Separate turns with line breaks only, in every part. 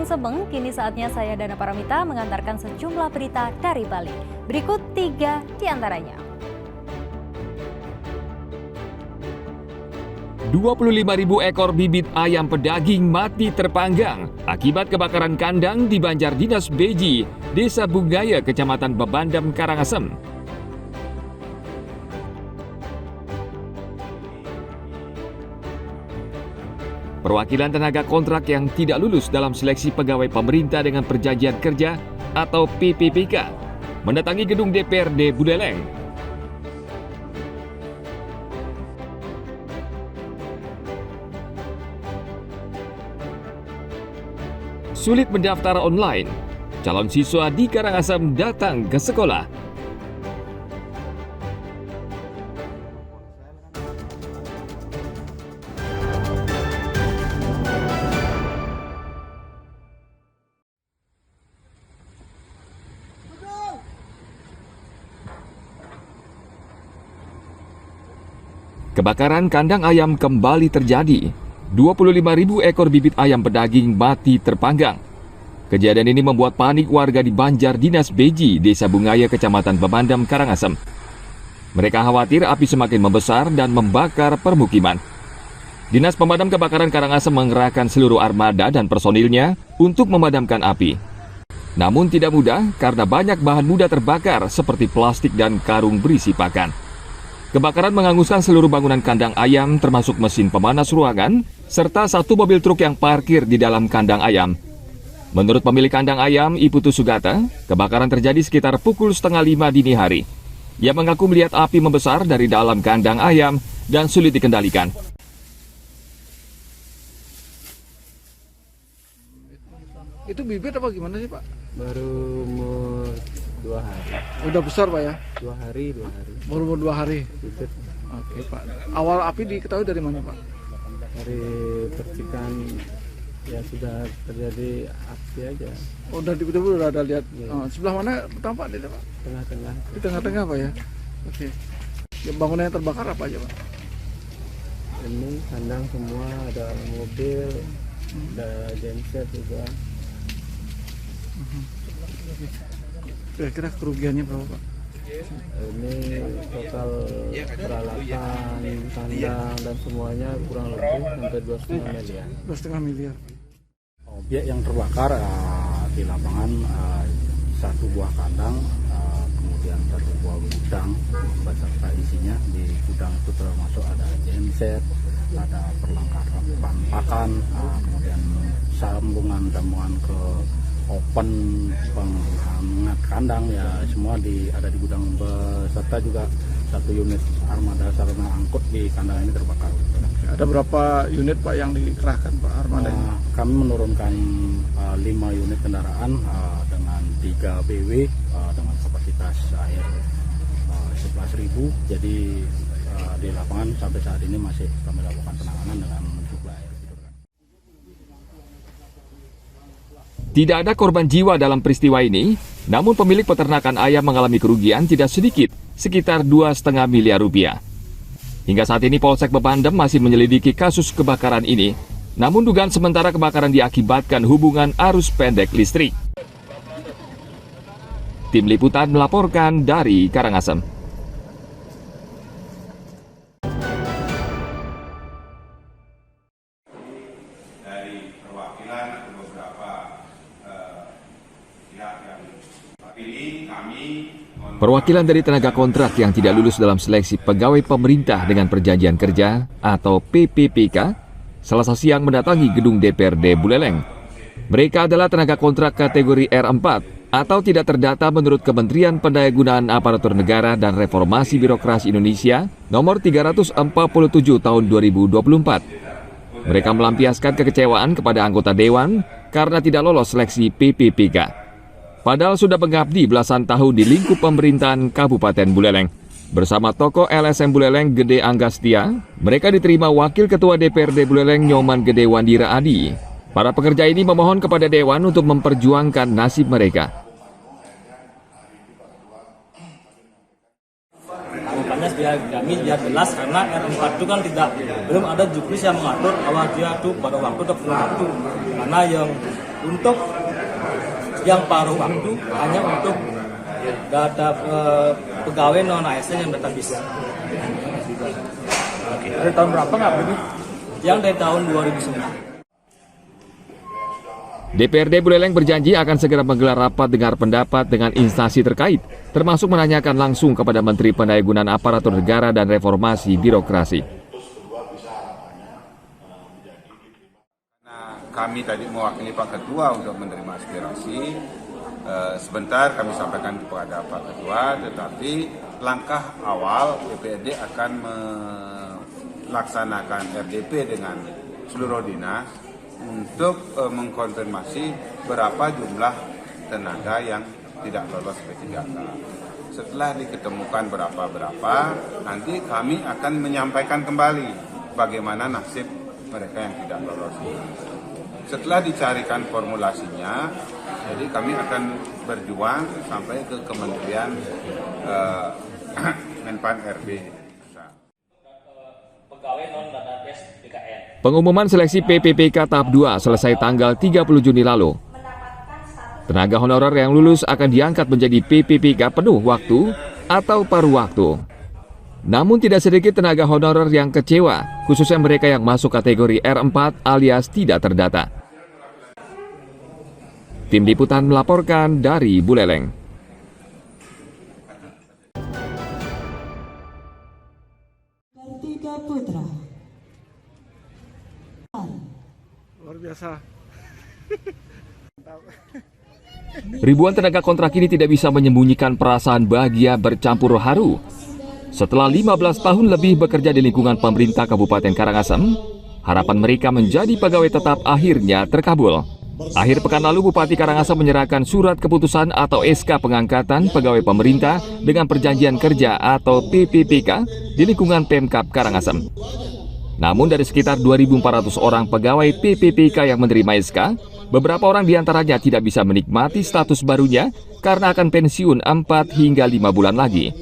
Sebeng, kini saatnya saya Dana Paramita mengantarkan sejumlah berita dari Bali. Berikut 3 di antaranya.
25.000 ekor bibit ayam pedaging mati terpanggang akibat kebakaran kandang di Banjar Dinas Beji, Desa Bugaya, Kecamatan Bebandem, Karangasem. Perwakilan tenaga kontrak yang tidak lulus dalam seleksi pegawai pemerintah dengan perjanjian kerja atau PPPK mendatangi gedung DPRD Buleleng. Sulit mendaftar online, calon siswa di Karangasem datang ke sekolah. Kebakaran kandang ayam kembali terjadi. 25.000 ekor bibit ayam pedaging mati terpanggang. Kejadian ini membuat panik warga di Banjar Dinas Beji, Desa Bungaya, Kecamatan Bebandem, Karangasem. Mereka khawatir api semakin membesar dan membakar permukiman. Dinas Pemadam Kebakaran Karangasem mengerahkan seluruh armada dan personilnya untuk memadamkan api. Namun tidak mudah karena banyak bahan mudah terbakar seperti plastik dan karung berisi pakan. Kebakaran menghanguskan seluruh bangunan kandang ayam termasuk mesin pemanas ruangan serta satu mobil truk yang parkir di dalam kandang ayam. Menurut pemilik kandang ayam, Iputu Sugata, kebakaran terjadi sekitar pukul 4:30 dini hari. Ia mengaku melihat api membesar dari dalam kandang ayam dan sulit dikendalikan.
Itu bibit apa gimana sih, Pak?
Baru umur 2 hari.
Udah besar, Pak ya?
2 hari.
Baru umur 2 hari.
Bibit
Oke, Pak. Awal api diketahui dari mana, Pak?
dari percikan ya sudah terjadi api aja.
Oh, udah tiba-tiba udah ada lihat.
Iya.
Oh, sebelah mana tampak dia, Pak?
Tengah-tengah.
Di tengah-tengah, Pak ya? Oke. Ya, bangunan yang terbakar apa aja, Pak?
Ini kandang semua, ada mobil, ada genset juga.
Kira-kira kerugiannya berapa, Pak?
Ini total peralatan kandang dan semuanya kurang lebih sampai 2,5 miliar.
2,5 miliar.
Objek yang terbakar di lapangan satu buah kandang, kemudian satu buah gudang beserta isinya. Di gudang itu termasuk ada genset, ada perlengkapan pakan, kemudian sambungan ke open penghangat kandang, ya semua ada di gudang, beserta juga satu unit armada sarana angkut di kandang ini terbakar.
Ada berapa unit, Pak, yang dikerahkan, Pak, armada?
Kami menurunkan 5 unit kendaraan dengan 3 BW dengan kapasitas air 11.000. Jadi di lapangan sampai saat ini masih kami lakukan penanganan dengan mensuplai air.
Tidak ada korban jiwa dalam peristiwa ini, namun pemilik peternakan ayam mengalami kerugian tidak sedikit, sekitar 2,5 miliar rupiah. Hingga saat ini Polsek Bebandem masih menyelidiki kasus kebakaran ini, namun dugaan sementara kebakaran diakibatkan hubungan arus pendek listrik. Tim Liputan melaporkan dari Karangasem.
Dari perwakilan atau beberapa pihak yang ini kami
Perwakilan dari tenaga kontrak yang tidak lulus dalam seleksi pegawai pemerintah dengan perjanjian kerja atau PPPK Selasa siang mendatangi gedung DPRD Buleleng. Mereka adalah tenaga kontrak kategori R4 atau tidak terdata menurut Kementerian Pendayagunaan Aparatur Negara dan Reformasi Birokrasi Indonesia nomor 347 tahun 2024. Mereka melampiaskan kekecewaan kepada anggota dewan karena tidak lolos seleksi PPPK. Padahal sudah mengabdi belasan tahun di lingkup pemerintahan Kabupaten Buleleng. Bersama tokoh LSM Buleleng Gede Anggastia, mereka diterima Wakil Ketua DPRD Buleleng Nyoman Gede Wandira Adi. Para pekerja ini memohon kepada Dewan untuk memperjuangkan nasib mereka.
Makanya biar jelas, karena R4 itu kan belum ada juknis yang mengatur bahwa dia itu pada waktu atau belum waktu. Karena yang Untuk yang paruh waktu hanya untuk data pegawai non ASN yang database.
Dari tahun berapa nggak ini?
Yang dari tahun 2009.
DPRD Buleleng berjanji akan segera menggelar rapat dengar pendapat dengan instansi terkait, termasuk menanyakan langsung kepada Menteri Pendayagunaan Aparatur Negara dan Reformasi Birokrasi.
Nah, kami tadi mewakili Pak Ketua untuk menerima aspirasi. Sebentar kami sampaikan kepada Pak Ketua, tetapi langkah awal DPRD akan melaksanakan RDP dengan seluruh dinas untuk mengkonfirmasi berapa jumlah tenaga yang tidak lolos P3K. Setelah diketemukan berapa, nanti kami akan menyampaikan kembali bagaimana nasib mereka yang tidak lolos. Setelah dicarikan formulasinya, jadi kami akan berjuang sampai ke Kementerian Menpan RB.
Pegawai non database BKN.
Pengumuman seleksi PPPK tahap 2 selesai tanggal 30 Juni lalu. Tenaga honorer yang lulus akan diangkat menjadi PPPK penuh waktu atau paruh waktu. Namun tidak sedikit tenaga honorer yang kecewa, khususnya mereka yang masuk kategori R4 alias tidak terdata. Tim Liputan melaporkan dari Buleleng.
Kartika Putra.
Luar biasa.
Ribuan tenaga kontrak ini tidak bisa menyembunyikan perasaan bahagia bercampur haru. Setelah 15 tahun lebih bekerja di lingkungan pemerintah Kabupaten Karangasem, harapan mereka menjadi pegawai tetap akhirnya terkabul. Akhir pekan lalu Bupati Karangasem menyerahkan surat keputusan atau SK pengangkatan pegawai pemerintah dengan perjanjian kerja atau PPPK di lingkungan Pemkab Karangasem. Namun dari sekitar 2.400 orang pegawai PPPK yang menerima SK, beberapa orang diantaranya tidak bisa menikmati status barunya karena akan pensiun 4 hingga 5 bulan lagi.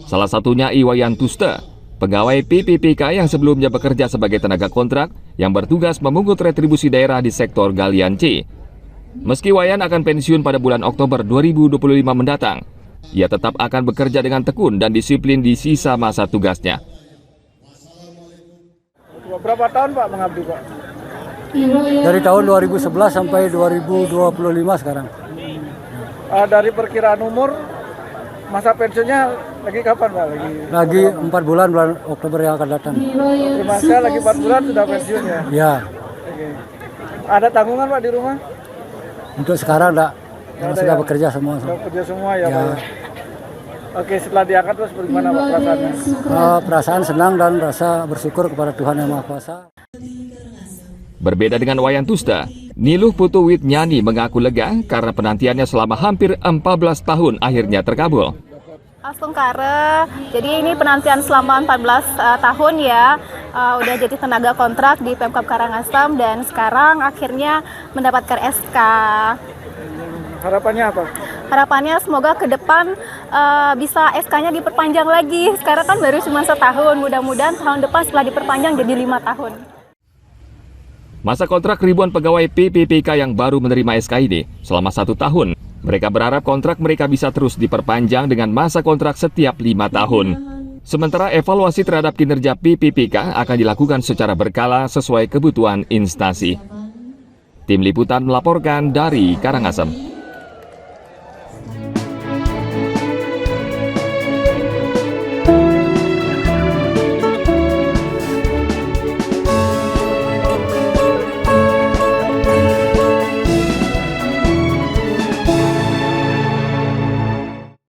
Salah satunya Iwayan Tuste, pegawai PPPK yang sebelumnya bekerja sebagai tenaga kontrak yang bertugas memungut retribusi daerah di sektor galian C. Meski Wayan akan pensiun pada bulan Oktober 2025 mendatang, ia tetap akan bekerja dengan tekun dan disiplin di sisa masa tugasnya.
Berapa tahun Pak mengabdi Pak?
Dari tahun 2011 sampai 2025 sekarang.
Dari perkiraan umur, masa pensiunnya lagi kapan Pak?
Lagi 4 bulan Oktober yang akan datang.
Masa lagi 4 bulan sudah pensiun ya?
Ya.
Oke. Ada tanggungan Pak di rumah?
Untuk sekarang enggak. Karena sudah bekerja semua.
Sudah bekerja semua ya Pak? Oke, setelah diangkat terus bagaimana Pak perasaannya?
Perasaan senang dan rasa bersyukur kepada Tuhan Yang Maha Kuasa.
Berbeda dengan Wayan Tuste, Niluh Putu Witnyani mengaku lega karena penantiannya selama hampir 14 tahun akhirnya terkabul.
Astungkare, jadi ini penantian selama 14 tahun ya, udah jadi tenaga kontrak di Pemkab Karangasem dan sekarang akhirnya mendapatkan SK.
Harapannya apa?
Harapannya semoga ke depan bisa SK-nya diperpanjang lagi. Sekarang kan baru cuma setahun, mudah-mudahan tahun depan setelah diperpanjang jadi 5 tahun.
Masa kontrak ribuan pegawai PPPK yang baru menerima SK ini selama 1 tahun. Mereka berharap kontrak mereka bisa terus diperpanjang dengan masa kontrak setiap 5 tahun. Sementara evaluasi terhadap kinerja PPPK akan dilakukan secara berkala sesuai kebutuhan instansi. Tim Liputan melaporkan dari Karangasem.